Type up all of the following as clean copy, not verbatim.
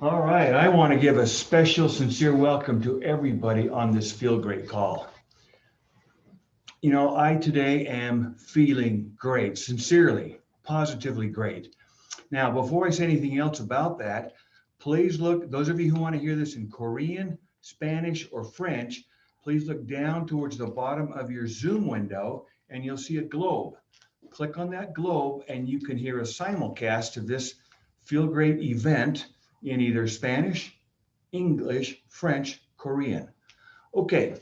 All right, I want to give a special, sincere welcome to everybody on this Feel Great call. You know, I today am feeling great, sincerely, positively great. Now, before I say anything else about that, please look, those of you who want to hear this in Korean, Spanish, or French, please look down towards the bottom of your Zoom window and you'll see a globe. Click on that globe and you can hear a simulcast of this Feel Great event in either Spanish, English, French, Korean. Okay,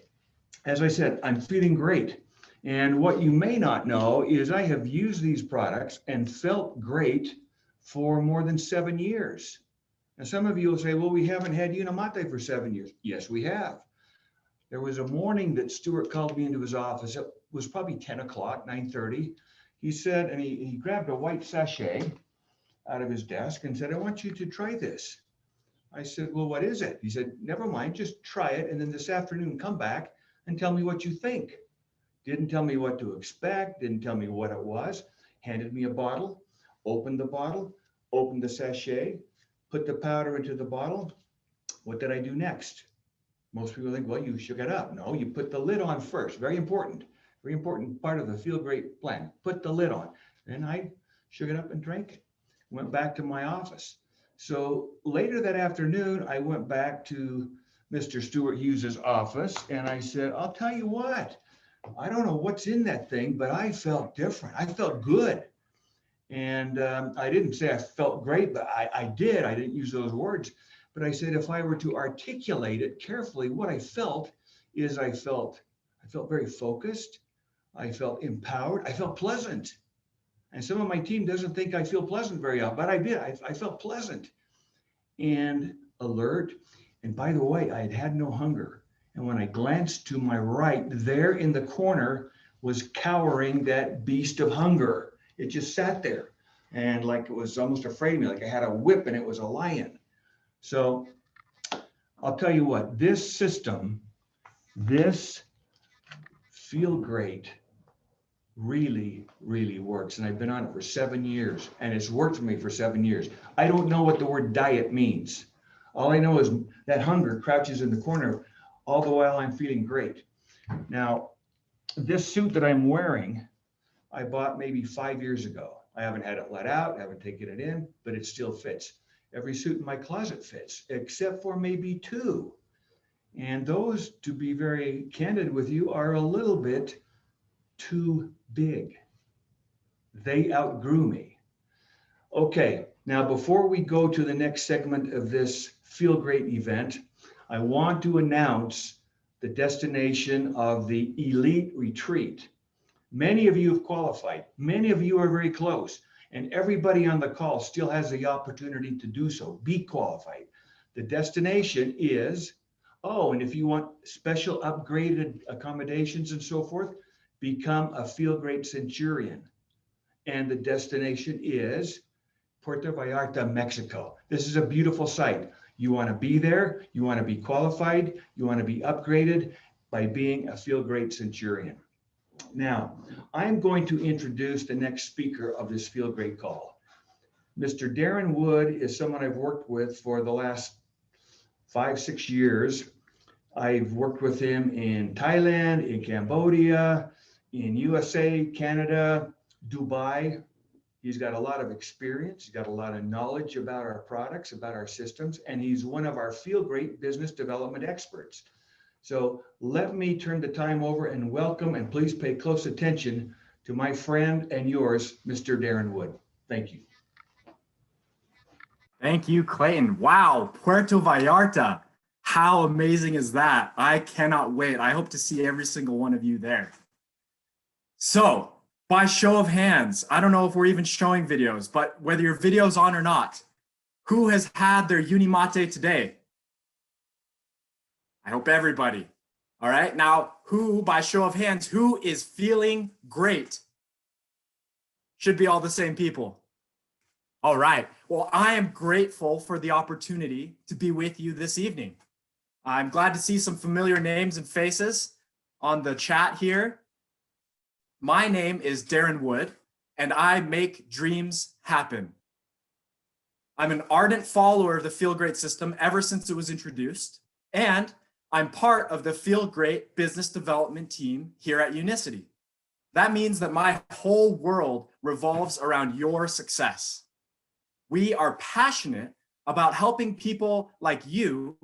as I said, I'm feeling great. And what you may not know is I have used these products and felt great for more than 7 years. And some of you will say, well, we haven't had Unimate for 7 years. Yes, we have. There was a morning that Stuart called me into his office. It was probably 10 o'clock, 9:30. He said, and he grabbed a white sachet out of his desk and said, I want you to try this. I said, well, what is it? He said, never mind, just try it. And then this afternoon, come back and tell me what you think. Didn't tell me what to expect, didn't tell me what it was, handed me a bottle, opened the sachet, put the powder into the bottle. What did I do next? Most people think, well, you shook it up. No, you put the lid on first. Very important part of the Feel Great plan. Put the lid on. Then I shook it up and drank it. Went back to my office. So later that afternoon, I went back to Mr. Stuart Hughes's office and I said, I'll tell you what, I don't know what's in that thing, but I felt different. I felt good. And I didn't say I felt great, but I did. I didn't use those words. But I said, if I were to articulate it carefully, what I felt is I felt very focused. I felt empowered. I felt pleasant. And some of my team doesn't think I feel pleasant very often, but I did. I felt pleasant and alert. And by the way, I had had no hunger. And when I glanced to my right, there in the corner was cowering that beast of hunger. It just sat there and like it was almost afraid of me, like I had a whip and it was a lion. So I'll tell you what, this system, this Feel Great really, really works. And I've been on it for 7 years and it's worked for me for 7 years. I don't know what the word diet means. All I know is that hunger crouches in the corner all the while I'm feeling great. Now, this suit that I'm wearing, I bought maybe 5 years ago. I haven't had it let out, haven't taken it in, but it still fits. Every suit in my closet fits, except for maybe two. And those, to be very candid with you, are a little bit too big. They outgrew me. Okay, now before we go to the next segment of this Feel Great event, I want to announce the destination of the Elite Retreat. Many of you have qualified. Many of you are very close. And everybody on the call still has the opportunity to do so. Be qualified. The destination is, oh, and if you want special upgraded accommodations and so forth, become a Feel Great Centurion. And the destination is Puerto Vallarta, Mexico. This is a beautiful site. You want to be there, you want to be qualified, you want to be upgraded by being a Feel Great Centurion. Now, I'm going to introduce the next speaker of this Feel Great call. Mr. Darren Wood is someone I've worked with for the last 5-6 years. I've worked with him in Thailand, in Cambodia, in USA, Canada, Dubai. He's got a lot of experience. He's got a lot of knowledge about our products, about our systems, and he's one of our Feel Great business development experts. So let me turn the time over and welcome, and please pay close attention to my friend and yours, Mr. Darren Wood. Thank you. Thank you, Clayton. Wow, Puerto Vallarta. How amazing is that? I cannot wait. I hope to see every single one of you there. So, by show of hands, I don't know if we're even showing videos, but whether your video's on or not, who has had their Unimate today? I hope everybody. All right, now who, by show of hands, who is feeling great? Should be all the same people. All right, well, I am grateful for the opportunity to be with you this evening. I'm glad to see some familiar names and faces on the chat here. My name is Darren Wood, and I make dreams happen. I'm an ardent follower of the Feel Great system ever since it was introduced, and I'm part of the Feel Great business development team here at Unicity. That means that my whole world revolves around your success. We are passionate about helping people like you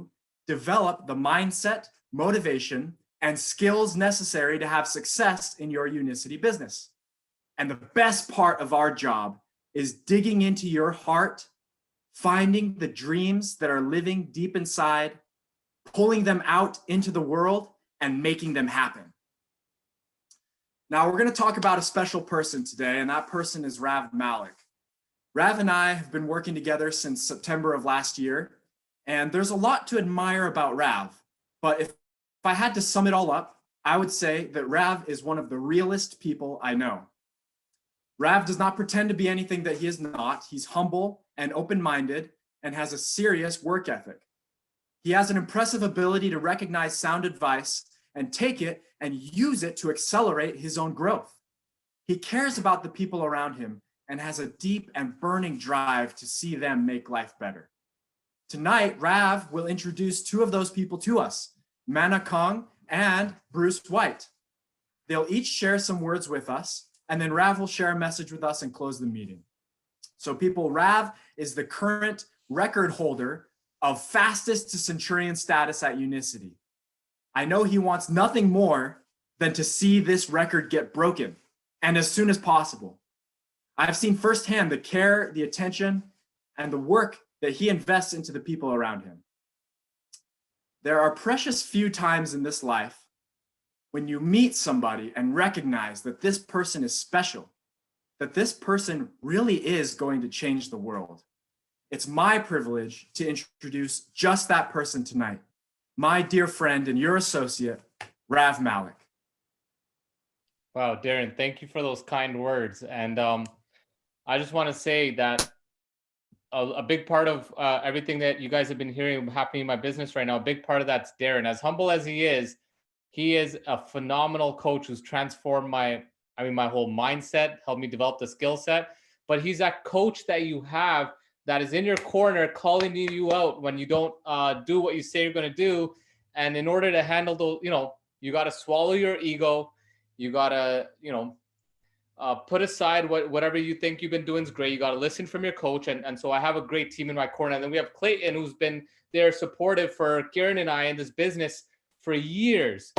develop the mindset, motivation, and skills necessary to have success in your Unicity business. And the best part of our job is digging into your heart, finding the dreams that are living deep inside, pulling them out into the world, and making them happen. Now, we're going to talk about a special person today, and that person is Rav Malik. Rav and I have been working together since September of last year, and there's a lot to admire about Rav. But if I had to sum it all up, I would say that Rav is one of the realest people I know. Rav does not pretend to be anything that he is not. He's humble and open-minded and has a serious work ethic. He has an impressive ability to recognize sound advice and take it and use it to accelerate his own growth. He cares about the people around him and has a deep and burning drive to see them make life better. Tonight, Rav will introduce two of those people to us, Mana Kong and Bruce White. They'll each share some words with us, and then Rav will share a message with us and close the meeting. So people, Rav is the current record holder of fastest to Centurion status at Unicity. I know he wants nothing more than to see this record get broken, and as soon as possible. I've seen firsthand the care, the attention, and the work that he invests into the people around him. There are precious few times in this life when you meet somebody and recognize that this person is special, that this person really is going to change the world. It's my privilege to introduce just that person tonight, my dear friend and your associate, Rav Malik. Wow, Darren, thank you for those kind words. And I just want to say that a big part of everything that you guys have been hearing happening in my business right now, a big part of that's Darren. As humble as he is a phenomenal coach who's transformed my whole mindset, helped me develop the skill set. But he's that coach that you have that is in your corner calling you out when you don't do what you say you're going to do. And in order to handle those, you got to swallow your ego. You got to, put aside whatever you think you've been doing is great. You got to listen from your coach. And so I have a great team in my corner. And then we have Clayton, who's been there supportive for Kieran and I in this business for years.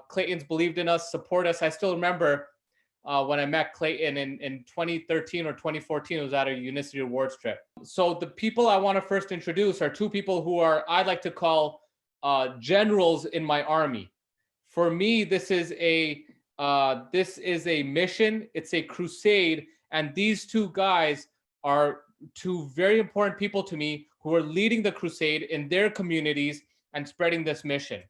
Clayton's believed in us, support us. I still remember when I met Clayton in 2013 or 2014, it was at a Unicity Awards trip. So the people I want to first introduce are two people who I'd like to call generals in my army. For me, this is a mission, it's a crusade, and these two guys are two very important people to me who are leading the crusade in their communities and spreading this mission.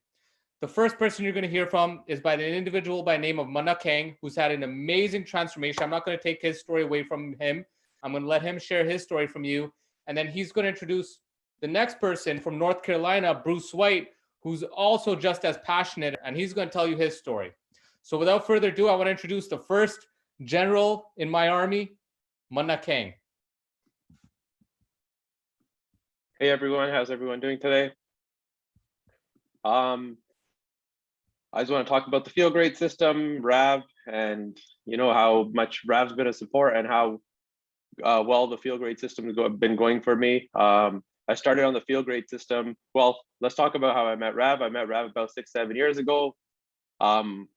The first person you're going to hear from is by an individual by the name of Mana Kang, who's had an amazing transformation. I'm not going to take his story away from him. I'm going to let him share his story from you. And then he's going to introduce the next person from North Carolina, Bruce White, who's also just as passionate, and he's going to tell you his story. So without further ado, I want to introduce the first general in my army, Mana Kang. Hey everyone, how's everyone doing today? I just want to talk about the Feel Great system, Rav, and how much Rav's been a support and how well the Feel Great system has been going for me. I started on the Feel Great system. Well, let's talk about how I met Rav. I met Rav about 6-7 years ago.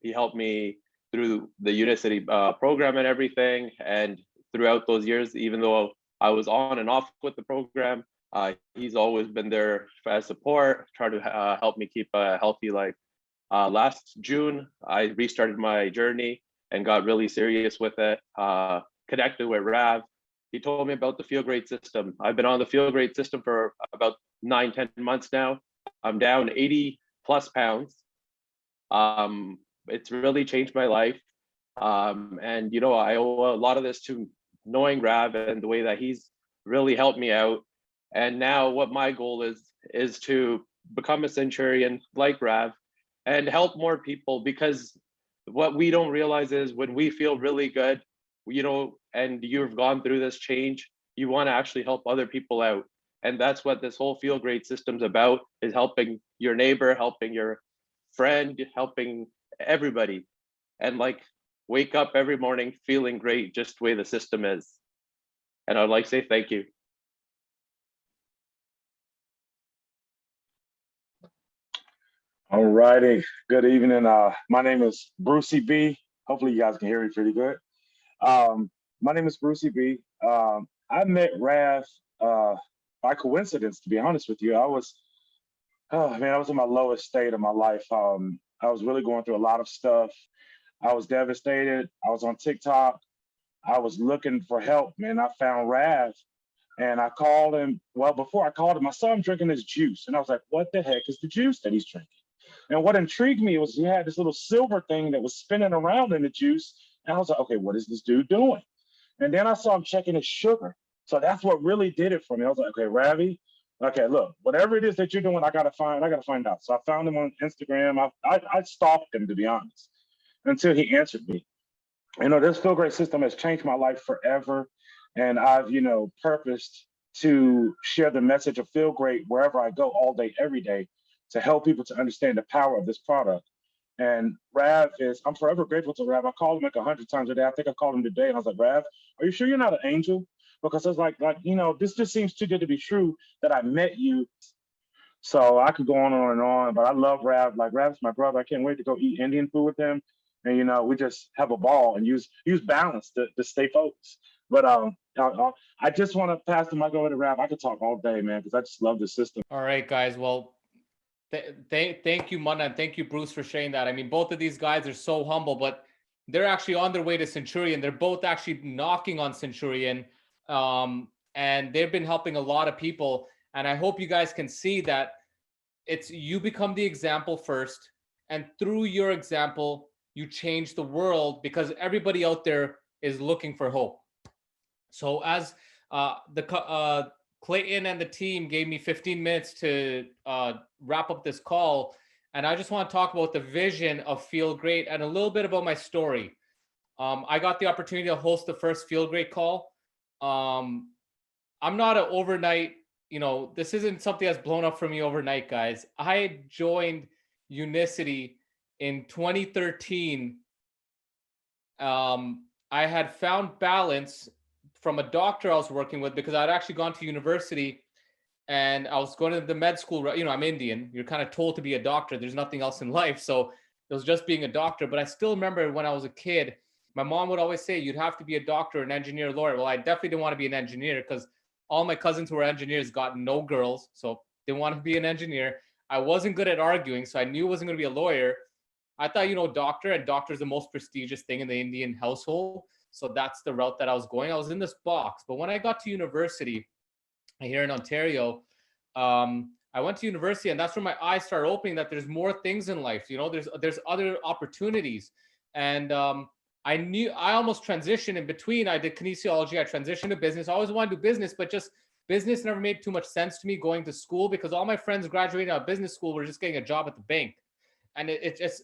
He helped me through the Unicity program and everything. And throughout those years, even though I was on and off with the program, he's always been there as support, trying to help me keep a healthy life. Last June, I restarted my journey and got really serious with it, connected with Rav. He told me about the Feel Great system. I've been on the Feel Great system for about 9-10 months now. I'm down 80 plus pounds. It's really changed my life. And I owe a lot of this to knowing Rav and the way that he's really helped me out. And now what my goal is to become a Centurion like Rav and help more people, because what we don't realize is when we feel really good, and you've gone through this change, you want to actually help other people out. And that's what this whole Feel Great system's about, is helping your neighbor, helping your friend, helping everybody. And like, wake up every morning feeling great just the way the system is. And I'd like to say thank you. All righty. Good evening. My name is Brucey B. Hopefully you guys can hear me pretty good. My name is Brucey B. I met Rav by coincidence, to be honest with you. I was in my lowest state of my life. I was really going through a lot of stuff. I was devastated. I was on TikTok. I was looking for help, man. I found Rav and I called him. Well, before I called him, I saw him drinking this juice. And I was like, what the heck is the juice that he's drinking? And what intrigued me was he had this little silver thing that was spinning around in the juice. And I was like, okay, what is this dude doing? And then I saw him checking his sugar. So that's what really did it for me. I was like, okay, Ravi, okay, look, whatever it is that you're doing, I gotta find out. So I found him on Instagram. I stalked him, to be honest, until he answered me. You know, this Feel Great system has changed my life forever. And I've, purposed to share the message of Feel Great wherever I go, all day, every day, to help people to understand the power of this product. And Rav I'm forever grateful to Rav. I called him like 100 times a day. I think I called him today and I was like, Rav, are you sure you're not an angel? Because I was like, this just seems too good to be true that I met you. So I could go on and on, but I love Rav. Like, Rav's my brother. I can't wait to go eat Indian food with him. And, we just have a ball and use balance to stay focused. But I just want to pass the mic over to Rav. I could talk all day, man, because I just love the system. All right, guys. Well, thank you, Mana, and thank you, Bruce, for sharing that. I mean, both of these guys are so humble, but they're actually on their way to Centurion. They're both actually knocking on Centurion, and they've been helping a lot of people. And I hope you guys can see that you become the example first, and through your example, you change the world, because everybody out there is looking for hope. So as Clayton and the team gave me 15 minutes to wrap up this call, and I just want to talk about the vision of Feel Great and a little bit about my story. I got the opportunity to host the first Feel Great call. I'm not an overnight, this isn't something that's blown up for me overnight, guys. I joined Unicity in 2013. I had found balance from a doctor I was working with, because I'd actually gone to university and I was going to the med school. I'm Indian. You're kind of told to be a doctor. There's nothing else in life. So it was just being a doctor. But I still remember when I was a kid, my mom would always say, you'd have to be a doctor, an engineer, lawyer. Well, I definitely didn't want to be an engineer, because all my cousins who were engineers got no girls. So didn't want to be an engineer. I wasn't good at arguing, so I knew I wasn't going to be a lawyer. I thought, doctor, and doctor is the most prestigious thing in the Indian household. So that's the route that I was going. I was in this box. But when I got to university here in Ontario, I went to university, and that's where my eyes started opening that there's more things in life. There's other opportunities. And I almost transitioned in between. I did kinesiology. I transitioned to business. I always wanted to do business, but just business never made too much sense to me going to school, because all my friends graduating out of business school were just getting a job at the bank. And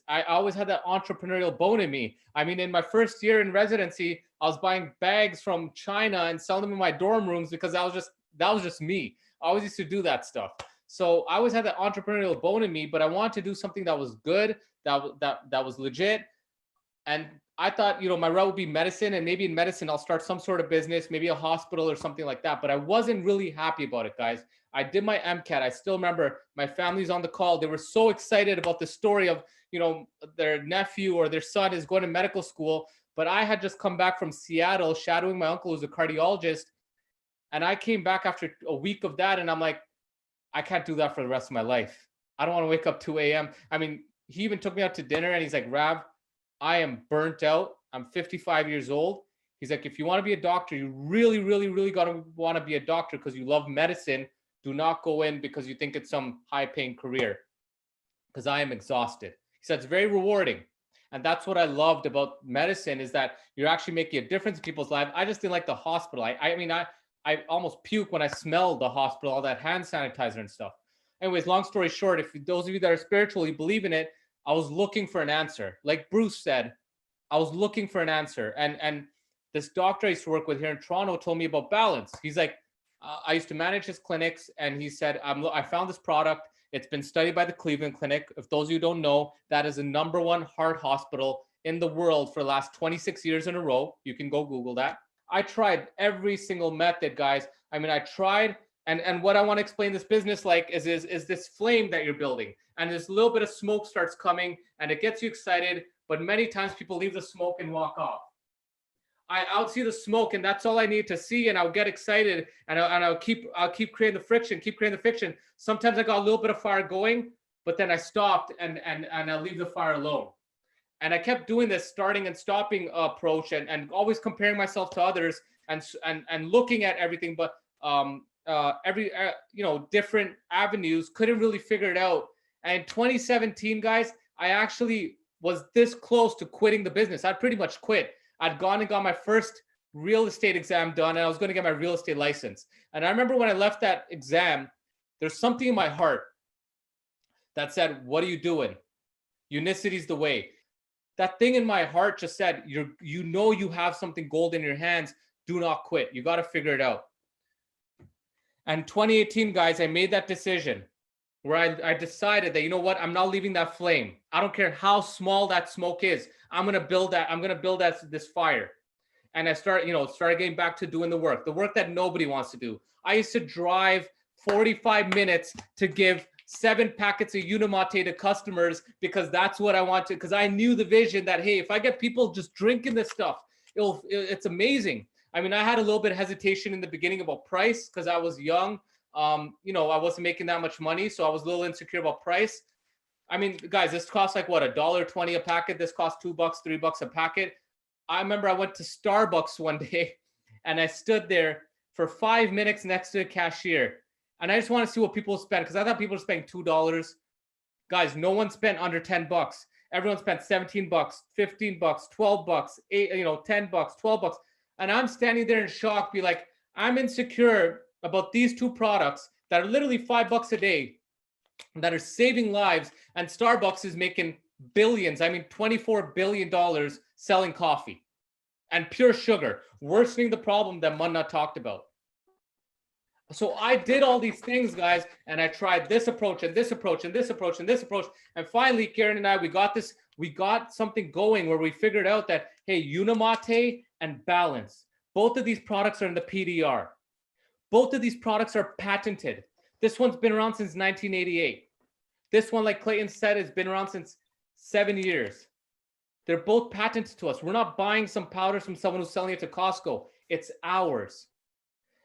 I always had that entrepreneurial bone in me. I mean, in my first year in residency, I was buying bags from China and selling them in my dorm rooms, because that was just me. I always used to do that stuff. So I always had that entrepreneurial bone in me, but I wanted to do something that was good, that was legit. And I thought, my route would be medicine, and maybe in medicine, I'll start some sort of business, maybe a hospital or something like that. But I wasn't really happy about it, guys. I did my MCAT. I still remember my family's on the call. They were so excited about the story of, their nephew or their son is going to medical school. But I had just come back from Seattle shadowing my uncle who's a cardiologist. And I came back after a week of that, and I'm like, I can't do that for the rest of my life. I don't want to wake up 2 a.m. I mean, he even took me out to dinner, and he's like, Rav, I am burnt out. I'm 55 years old. He's like, if you want to be a doctor, you really, really, really got to want to be a doctor because you love medicine. Do not go in because you think it's some high-paying career, because I am exhausted. He said it's very rewarding. And that's what I loved about medicine, is that you're actually making a difference in people's lives. I just didn't like the hospital. I almost puke when I smelled the hospital, all that hand sanitizer and stuff. Anyways, long story short, if those of you that are spiritual, you believe in it, I was looking for an answer. Like Bruce said, I was looking for an answer. And this doctor I used to work with here in Toronto told me about Balance. He's like, I used to manage his clinics, and he said, I found this product. It's been studied by the Cleveland Clinic. If those of you don't know, that is the #1 heart hospital in the world for the last 26 years in a row. You can go Google that. I tried every single method, guys. I mean, I tried, and what I want to explain this business like is this flame that you're building, and this little bit of smoke starts coming, and it gets you excited, but many times people leave the smoke and walk off. I'll see the smoke, and that's all I need to see, and I'll get excited, and I'll keep creating the friction, Sometimes I got a little bit of fire going, but then I stopped and I'll leave the fire alone. And I kept doing this starting and stopping approach, and always comparing myself to others, and looking at everything, but different avenues. Couldn't really figure it out. And in 2017, guys, I actually was this close to quitting the business. I'd pretty much quit. I'd gone and got my first real estate exam done, and I was going to get my real estate license. And I remember when I left that exam, there's something in my heart that said, "What are you doing? Unicity's the way." That thing in my heart just said, you have something gold in your hands. Do not quit. You got to figure it out. And 2018, guys, I made that decision where I decided that, you know what, I'm not leaving that flame. I don't care how small that smoke is. I'm going to build this fire. And I started getting back to doing the work that nobody wants to do. I used to drive 45 minutes to give 7 packets of Unimate to customers, because that's what I wanted, because I knew the vision that, hey, if I get people just drinking this stuff, it's amazing. I mean, I had a little bit of hesitation in the beginning about price because I was young. I wasn't making that much money, so I was a little insecure about price. I mean, guys, this costs like what, $1.20 a packet? This costs $2, $3 a packet. I remember I went to Starbucks one day and I stood there for 5 minutes next to the cashier. And I just want to see what people spend, because I thought people were spending $2. Guys, no one spent under $10. Everyone spent $17, $15, $12, $10, $12. And I'm standing there in shock, be like, I'm insecure about these 2 products that are literally $5 a day, that are saving lives, and Starbucks is making billions. I mean, $24 billion selling coffee and pure sugar, worsening the problem that Manna talked about. So I did all these things, guys, and I tried this approach and this approach and this approach and this approach. And finally, Karen and I, we got something going where we figured out that, hey, Unimate and Balance, both of these products are in the PDR. Both of these products are patented. This one's been around since 1988. This one, like Clayton said, has been around since 7 years. They're both patented to us. We're not buying some powders from someone who's selling it to Costco. It's ours.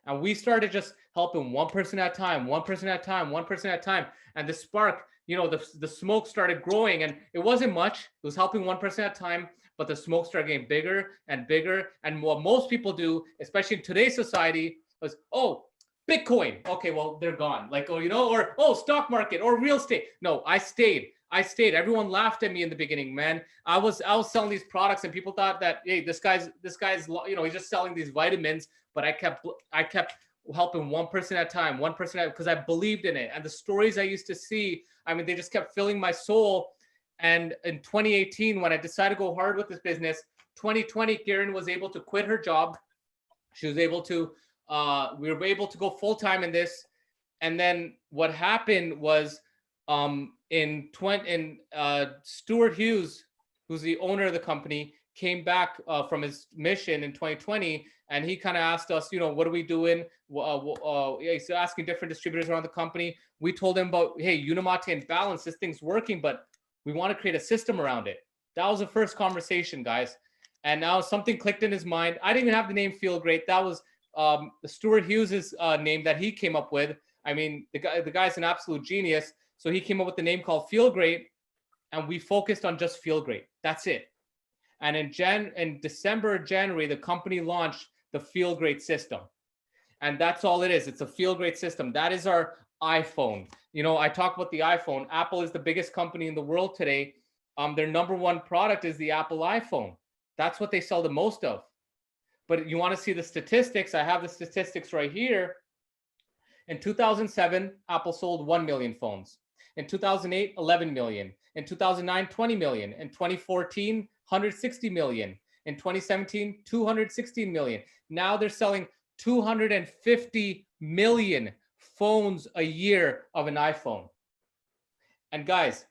And we started just helping one person at a time, one person at a time, one person at a time. And the spark, the smoke started growing, and it wasn't much. It was helping one person at a time, but the smoke started getting bigger and bigger. And what most people do, especially in today's society, was, oh, Bitcoin. Okay, well, they're gone. Or stock market or real estate. No, I stayed. Everyone laughed at me in the beginning, man. I was selling these products, and people thought that, hey, this guy's, he's just selling these vitamins. But I kept helping one person at a time, because I believed in it. And the stories I used to see, I mean, they just kept filling my soul. And in 2018, when I decided to go hard with this business, 2020, Karen was able to quit her job. She was able to, we were able to go full time in this. And then what happened was, Stuart Hughes, who's the owner of the company, came back from his mission in 2020, and he kind of asked us, what are we doing? He's asking different distributors around the company. We told him about, hey, Unimate and Balance, this thing's working, but we want to create a system around it. That was the first conversation, guys. And now something clicked in his mind. I didn't even have the name Feel Great. That was Stuart Hughes's name that he came up with. I mean, the guy's an absolute genius. So he came up with the name called Feel Great, and we focused on just Feel Great. That's it. And in December, January, the company launched the Feel Great system. And that's all it is. It's a Feel Great system. That is our iPhone. I talk about the iPhone. Apple is the biggest company in the world today. Their #1 product is the Apple iPhone. That's what they sell the most of. But you want to see the statistics? I have the statistics right here. In 2007, Apple sold 1 million phones. In 2008, 11 million. In 2009, 20 million. In 2014, 160 million. In 2017, 216 million. Now they're selling 250 million phones a year of an iPhone. And guys,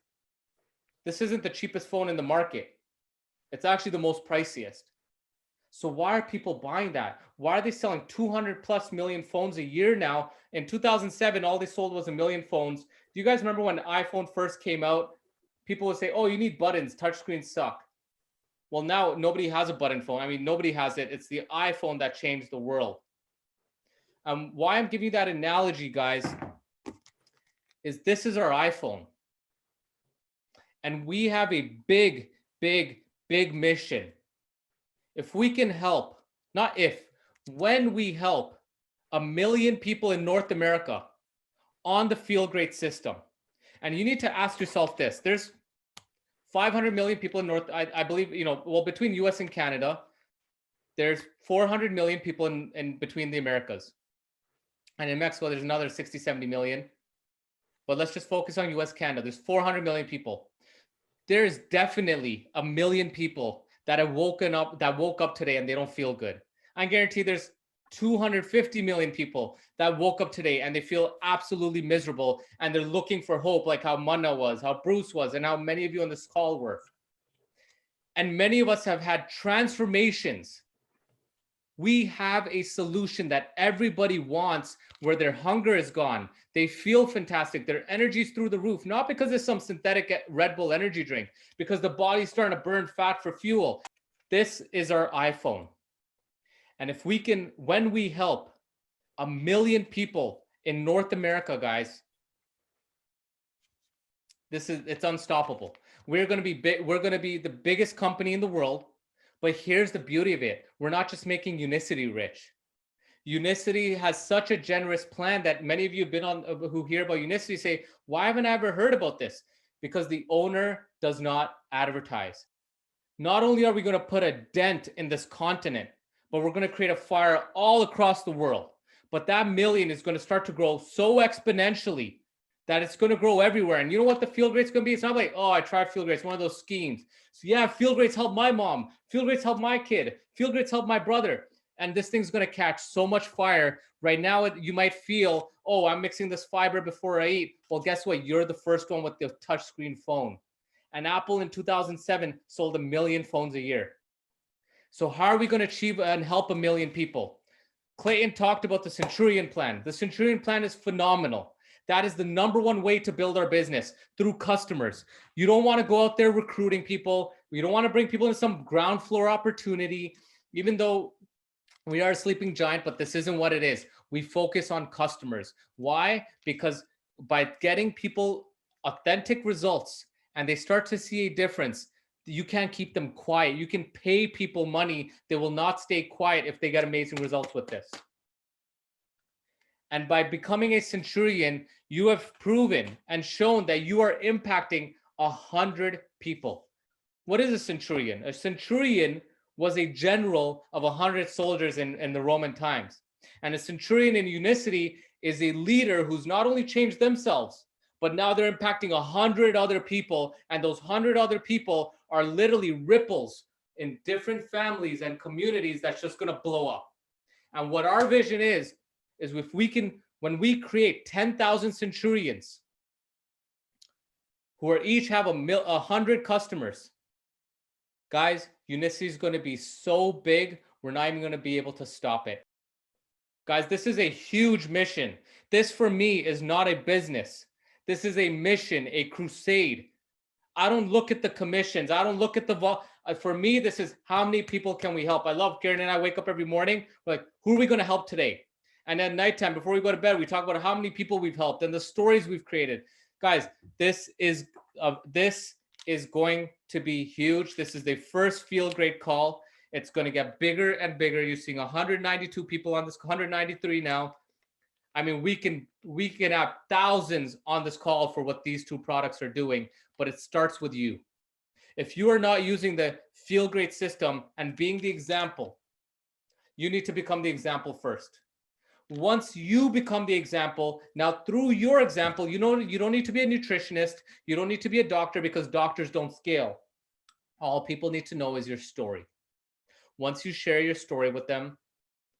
this isn't the cheapest phone in the market. It's actually the most priciest. So why are people buying that? Why are they selling 200 plus million phones a year now? In 2007, all they sold was 1 million phones. Do you guys remember when iPhone first came out? People would say, oh, you need buttons, touchscreens suck. Well, now nobody has a button phone. I mean, nobody has it. It's the iPhone that changed the world. Why I'm giving you that analogy, guys, is this is our iPhone. And we have a big, big, big mission. If we can help, not if, when we help 1 million people in North America on the FeelGreat system, and you need to ask yourself this, there's 500 million people in I believe, well, between US and Canada, there's 400 million people in between the Americas. And in Mexico, there's another 60, 70 million. But let's just focus on US, Canada. There's 400 million people. There's definitely 1 million people that have woke up today and they don't feel good. I guarantee there's 250 million people that woke up today and they feel absolutely miserable and they're looking for hope, like how Manna was, how Bruce was, and how many of you on this call were. And many of us have had transformations. We have a solution that everybody wants, where their hunger is gone. They feel fantastic. Their energy's through the roof, not because there's some synthetic Red Bull energy drink, because the body's starting to burn fat for fuel. This is our iPhone. And if we can, when we help 1 million people in North America, guys, it's unstoppable. We're going to be big. We're going to be the biggest company in the world. But here's the beauty of it. We're not just making Unicity rich. Unicity has such a generous plan that many of you have been on, who hear about Unicity say, why haven't I ever heard about this? Because the owner does not advertise. Not only are we going to put a dent in this continent, but we're going to create a fire all across the world. But that million is going to start to grow so exponentially that it's going to grow everywhere. And you know what the FeelGreat's going to be? It's not like, oh, I tried FeelGreat. It's one of those schemes. So yeah, FeelGreat's helped my mom. FeelGreat's helped my kid. FeelGreat's helped my brother. And this thing's going to catch so much fire. Right now, you might feel, oh, I'm mixing this fiber before I eat. Well, guess what? You're the first one with the touchscreen phone. And Apple in 2007 sold 1 million phones a year. So how are we going to achieve and help 1 million people? Clayton talked about the Centurion Plan. The Centurion Plan is phenomenal. That is the #1 way to build our business, through customers. You don't want to go out there recruiting people. You don't want to bring people into some ground floor opportunity, even though we are a sleeping giant, but this isn't what it is. We focus on customers. Why? Because by getting people authentic results and they start to see a difference, you can't keep them quiet. You can pay people money. They will not stay quiet if they get amazing results with this. And by becoming a Centurion, you have proven and shown that you are impacting 100 people. What is a Centurion? A Centurion was a general of 100 soldiers in the Roman times. And a Centurion in Unicity is a leader who's not only changed themselves, but now they're impacting 100 other people. And those 100 other people are literally ripples in different families and communities that's just going to blow up. And what our vision is if we can, when we create 10,000 Centurions who are each have 100 customers, guys, Unicity is going to be so big, we're not even going to be able to stop it. Guys, this is a huge mission. This for me is not a business. This is a mission, a crusade. I don't look at the commissions. I don't look at the for me, this is how many people can we help? I love Karen and I wake up every morning. We're like, who are we going to help today? And at nighttime, before we go to bed, we talk about how many people we've helped and the stories we've created. Guys, this is going to be huge. This is the first FeelGreat call. It's going to get bigger and bigger. You're seeing 192 people on this, 193 now. I mean, we can have thousands on this call for what these two products are doing, but it starts with you. If you are not using the FeelGreat system and being the example, you need to become the example first. Once you become the example, now through your example, you don't need to be a nutritionist. You don't need to be a doctor, because doctors don't scale. All people need to know is your story. once you share your story with them,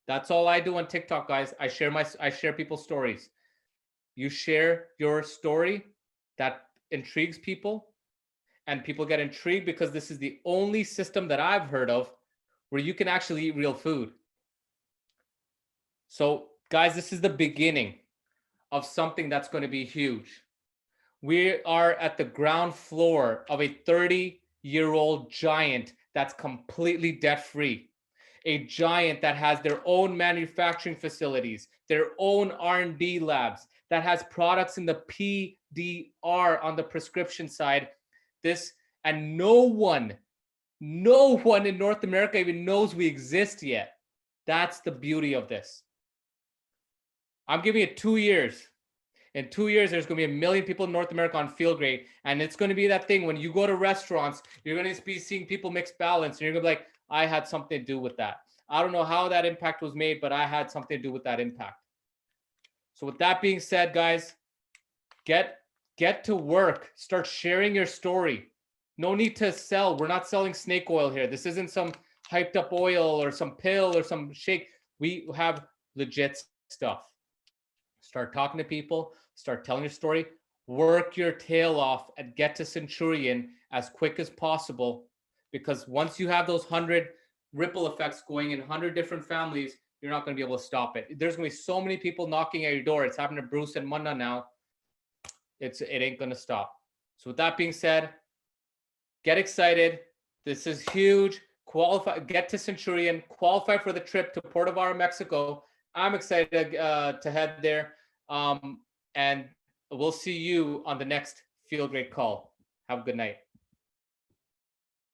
that's all I do on TikTok, guys. I share people's stories. You share your story, that intrigues people, and people get intrigued because this is the only system that I've heard of where you can actually eat real food. So guys, this is the beginning of something that's going to be huge. We are at the ground floor of a 30-year-old giant that's completely debt-free. A giant that has their own manufacturing facilities, their own R&D labs, that has products in the PDR on the prescription side. And no one in North America even knows we exist yet. That's the beauty of this. I'm giving it 2 years. In 2 years, there's going to be 1 million people in North America on Feel Great. And it's going to be that thing when you go to restaurants, you're going to be seeing people mix balance. And you're going to be like, I had something to do with that. I don't know how that impact was made, but I had something to do with that impact. So with that being said, guys, get to work. Start sharing your story. No need to sell. We're not selling snake oil here. This isn't some hyped up oil or some pill or some shake. We have legit stuff. Start talking to people. Start telling your story. Work your tail off and get to Centurion as quick as possible. Because once you have those 100 ripple effects going in 100 different families, you're not going to be able to stop it. There's going to be so many people knocking at your door. It's happened to Bruce and Munna now. It ain't going to stop. So with that being said, get excited. This is huge. Qualify. Get to Centurion. Qualify for the trip to Puerto Vallarta, Mexico. I'm excited to head there. And we'll see you on the next Feel Great call. Have a good night.